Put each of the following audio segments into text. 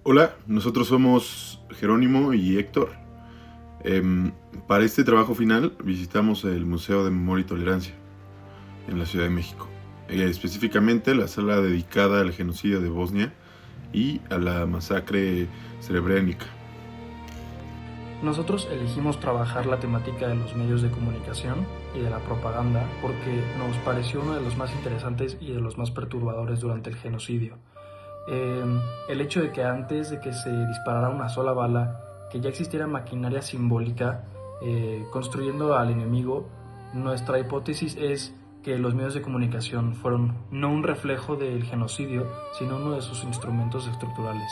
Hola, nosotros somos Jerónimo y Héctor. Para este trabajo final visitamos el Museo de Memoria y Tolerancia en la Ciudad de México, específicamente la sala dedicada al genocidio de Bosnia y a la masacre srebrenica. Nosotros elegimos trabajar la temática de los medios de comunicación y de la propaganda porque nos pareció uno de los más interesantes y de los más perturbadores durante el genocidio. El hecho de que antes de que se disparara una sola bala, que ya existiera maquinaria simbólica construyendo al enemigo, nuestra hipótesis es que los medios de comunicación fueron no un reflejo del genocidio, sino uno de sus instrumentos estructurales.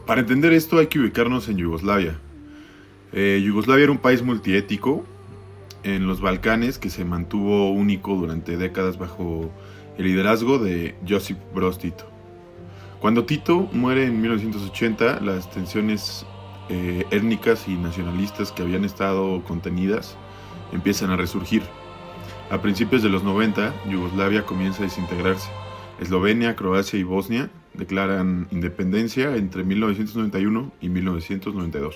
Para entender esto hay que ubicarnos en Yugoslavia. Yugoslavia era un país multiétnico en los Balcanes que se mantuvo único durante décadas bajo el liderazgo de Josip Broz Tito. Cuando Tito muere en 1980, las tensiones étnicas y nacionalistas que habían estado contenidas empiezan a resurgir. A principios de los 90, Yugoslavia comienza a desintegrarse. Eslovenia, Croacia y Bosnia declaran independencia entre 1991 y 1992.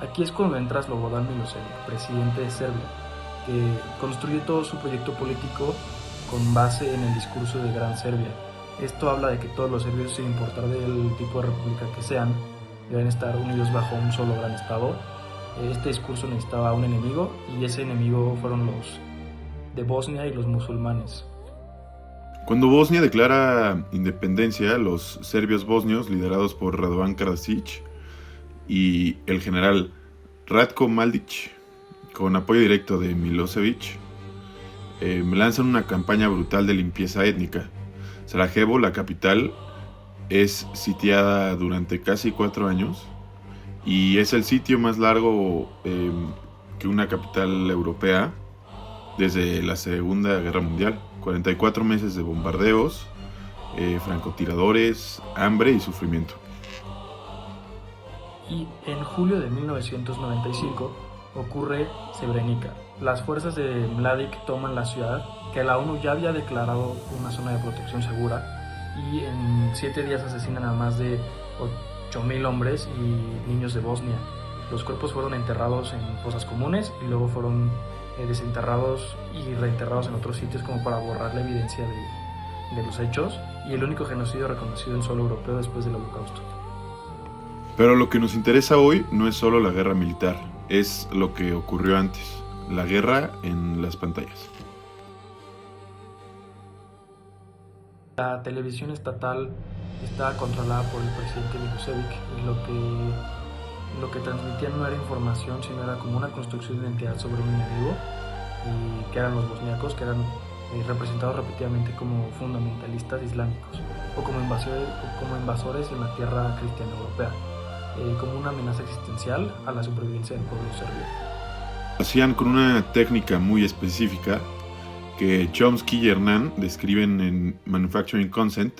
Aquí es cuando entra Slobodan Milosevic, presidente de Serbia, que construye todo su proyecto político con base en el discurso de Gran Serbia. Esto habla de que todos los serbios, sin importar del tipo de república que sean, deben estar unidos bajo un solo gran estado. Este discurso necesitaba un enemigo y ese enemigo fueron los de Bosnia y los musulmanes. Cuando Bosnia declara independencia, los serbios bosnios, liderados por Radovan Karadzic y el general Ratko Mladic, con apoyo directo de Milosevic, lanzan una campaña brutal de limpieza étnica. Sarajevo, la capital, es sitiada durante casi 4 años y es el sitio más largo que una capital europea desde la Segunda Guerra Mundial. 44 meses de bombardeos, francotiradores, hambre y sufrimiento. Y en julio de 1995 ocurre Srebrenica. Las fuerzas de Mladic toman la ciudad, que la ONU ya había declarado una zona de protección segura, y en 7 días asesinan a más de 8.000 hombres y niños de Bosnia. Los cuerpos fueron enterrados en fosas comunes y luego fueron desenterrados y reenterrados en otros sitios como para borrar la evidencia de los hechos, y el único genocidio reconocido en suelo europeo después del Holocausto. Pero lo que nos interesa hoy no es solo la guerra militar, es lo que ocurrió antes, la guerra en las pantallas. La televisión estatal estaba controlada por el presidente Milosevic y lo que transmitían no era información, sino era como una construcción de identidad sobre un enemigo, y que eran los bosniacos, que eran representados repetidamente como fundamentalistas islámicos o como invasores en la tierra cristiana europea, como una amenaza existencial a la supervivencia del pueblo serbio. Hacían con una técnica muy específica que Chomsky y Hernán describen en Manufacturing Consent,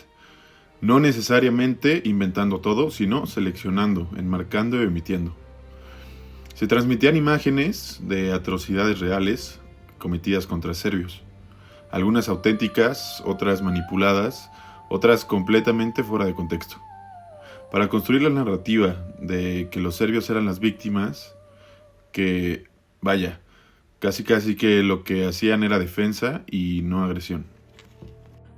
no necesariamente inventando todo, sino seleccionando, enmarcando y omitiendo. Se transmitían imágenes de atrocidades reales cometidas contra serbios, algunas auténticas, otras manipuladas, otras completamente fuera de contexto, para construir la narrativa de que los serbios eran las víctimas, que, vaya, casi que lo que hacían era defensa y no agresión.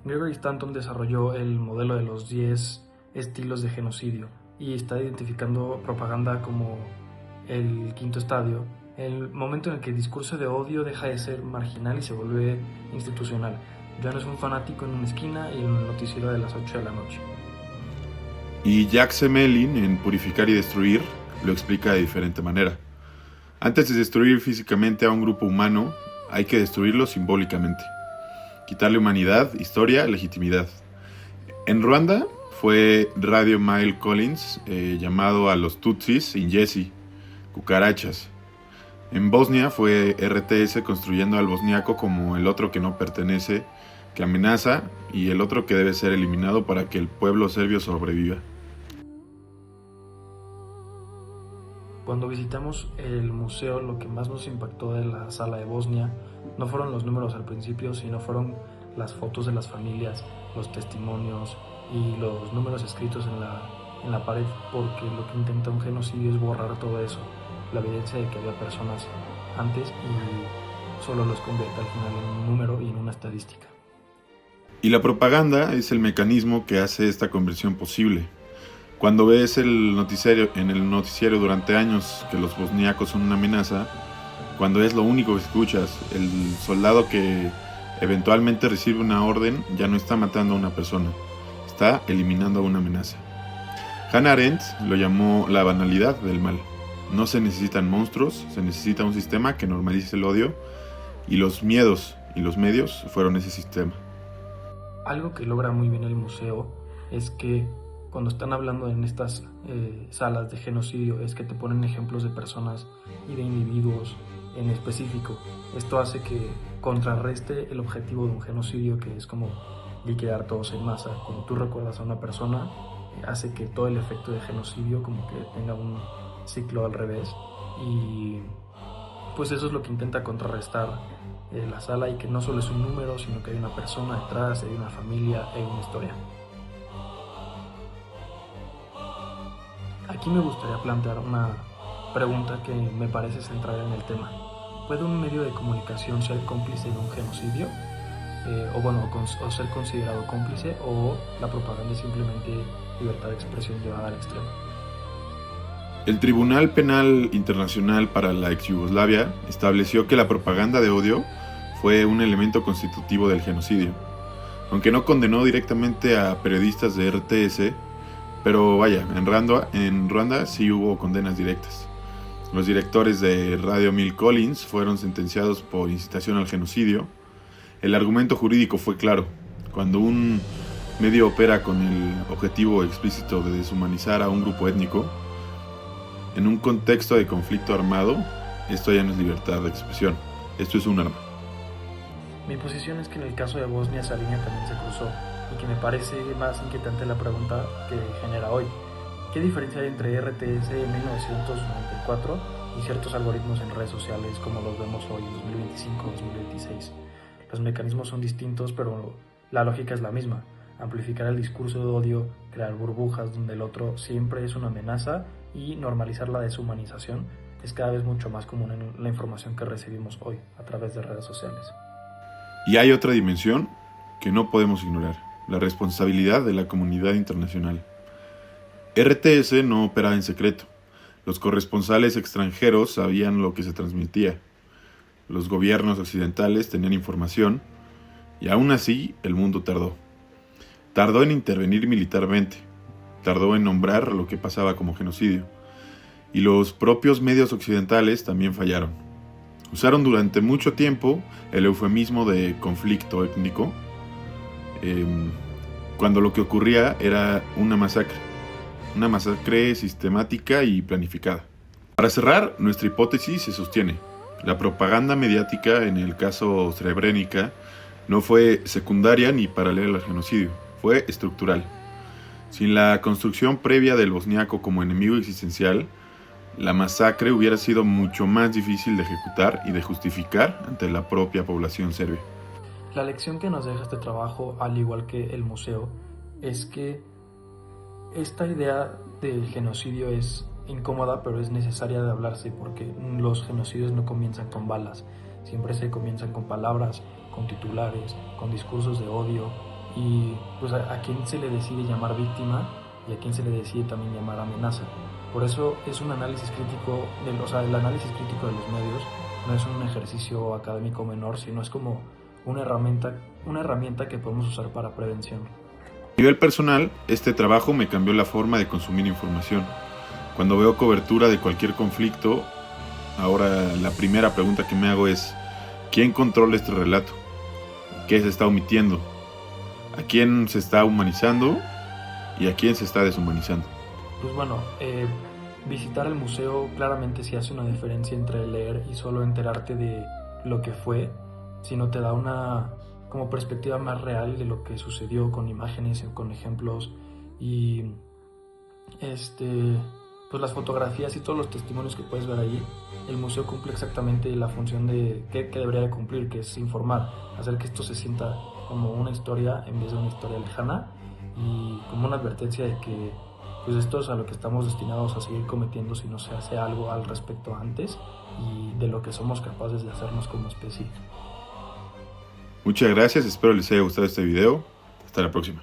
Gregory Stanton desarrolló el modelo de los 10 estilos de genocidio y está identificando propaganda como el quinto estadio, el momento en el que el discurso de odio deja de ser marginal y se vuelve institucional. Ya no es un fanático en una esquina y en el noticiero de las 8 de la noche. Y Jack Semelin, en Purificar y Destruir, lo explica de diferente manera. Antes de destruir físicamente a un grupo humano, hay que destruirlo simbólicamente. Quitarle humanidad, historia, legitimidad. En Ruanda fue Radio Mile Collins llamado a los Tutsis Ingesi, cucarachas. En Bosnia fue RTS construyendo al bosniaco como el otro que no pertenece, que amenaza y el otro que debe ser eliminado para que el pueblo serbio sobreviva. Cuando visitamos el museo, lo que más nos impactó de la sala de Bosnia no fueron los números al principio, sino fueron las fotos de las familias, los testimonios y los números escritos en la pared, porque lo que intenta un genocidio es borrar todo eso, la evidencia de que había personas antes, y solo los convierte al final en un número y en una estadística. Y la propaganda es el mecanismo que hace esta conversión posible. Cuando ves en el noticiero durante años que los bosníacos son una amenaza, cuando es lo único que escuchas, el soldado que eventualmente recibe una orden ya no está matando a una persona, está eliminando a una amenaza. Hannah Arendt lo llamó la banalidad del mal. No se necesitan monstruos, se necesita un sistema que normalice el odio, y los miedos y los medios fueron ese sistema. Algo que logra muy bien el museo es que cuando están hablando en estas salas de genocidio es que te ponen ejemplos de personas y de individuos en específico. Esto hace que contrarreste el objetivo de un genocidio, que es como liquidar todos en masa. Cuando tú recuerdas a una persona, hace que todo el efecto de genocidio como que tenga un ciclo al revés, y pues eso es lo que intenta contrarrestar la sala, y que no solo es un número, sino que hay una persona detrás, hay una familia, hay una historia. Aquí me gustaría plantear una pregunta que me parece central en el tema. ¿Puede un medio de comunicación ser cómplice de un genocidio? O ser considerado cómplice, o la propaganda es simplemente libertad de expresión llevada al extremo? El Tribunal Penal Internacional para la ex Yugoslavia estableció que la propaganda de odio fue un elemento constitutivo del genocidio, aunque no condenó directamente a periodistas de RTS, pero vaya, en Ruanda sí hubo condenas directas. Los directores de Radio Mill Collins fueron sentenciados por incitación al genocidio. El argumento jurídico fue claro: cuando un medio opera con el objetivo explícito de deshumanizar a un grupo étnico, en un contexto de conflicto armado, esto ya no es libertad de expresión, esto es un arma. Mi posición es que en el caso de Bosnia esa línea también se cruzó, y que me parece más inquietante la pregunta que genera hoy. ¿Qué diferencia hay entre RTS en 1994 y ciertos algoritmos en redes sociales como los vemos hoy en 2025-2026? Los mecanismos son distintos, pero la lógica es la misma: amplificar el discurso de odio, crear burbujas donde el otro siempre es una amenaza, y normalizar la deshumanización es cada vez mucho más común en la información que recibimos hoy a través de redes sociales. Y hay otra dimensión que no podemos ignorar: la responsabilidad de la comunidad internacional. RTS no operaba en secreto. Los corresponsales extranjeros sabían lo que se transmitía. Los gobiernos occidentales tenían información, y aún así el mundo tardó. Tardó en intervenir militarmente, tardó en nombrar lo que pasaba como genocidio. Y los propios medios occidentales también fallaron. Usaron durante mucho tiempo el eufemismo de conflicto étnico, cuando lo que ocurría era una masacre sistemática y planificada. Para cerrar, nuestra hipótesis se sostiene. La propaganda mediática en el caso Srebrenica no fue secundaria ni paralela al genocidio, fue estructural. Sin la construcción previa del bosniaco como enemigo existencial, la masacre hubiera sido mucho más difícil de ejecutar y de justificar ante la propia población serbia. La lección que nos deja este trabajo, al igual que el museo, es que esta idea del genocidio es incómoda, pero es necesaria de hablarse, porque los genocidios no comienzan con balas, siempre se comienzan con palabras, con titulares, con discursos de odio, y pues a quién se le decide llamar víctima y a quién se le decide también llamar amenaza. Por eso es un análisis crítico, el análisis crítico de los medios no es un ejercicio académico menor, sino es como una herramienta que podemos usar para prevención. A nivel personal, este trabajo me cambió la forma de consumir información. Cuando veo cobertura de cualquier conflicto, ahora la primera pregunta que me hago es: ¿quién controla este relato? ¿Qué se está omitiendo? ¿A quién se está humanizando y a quién se está deshumanizando? Pues bueno, visitar el museo claramente sí hace una diferencia entre leer y solo enterarte de lo que fue, sino te da una como perspectiva más real de lo que sucedió, con imágenes, con ejemplos, y pues las fotografías y todos los testimonios que puedes ver ahí, el museo cumple exactamente la función que debería de cumplir, que es informar, hacer que esto se sienta como una historia en vez de una historia lejana, y como una advertencia de que pues esto es a lo que estamos destinados a seguir cometiendo si no se hace algo al respecto antes, y de lo que somos capaces de hacernos como especie. Muchas gracias, espero les haya gustado este video. Hasta la próxima.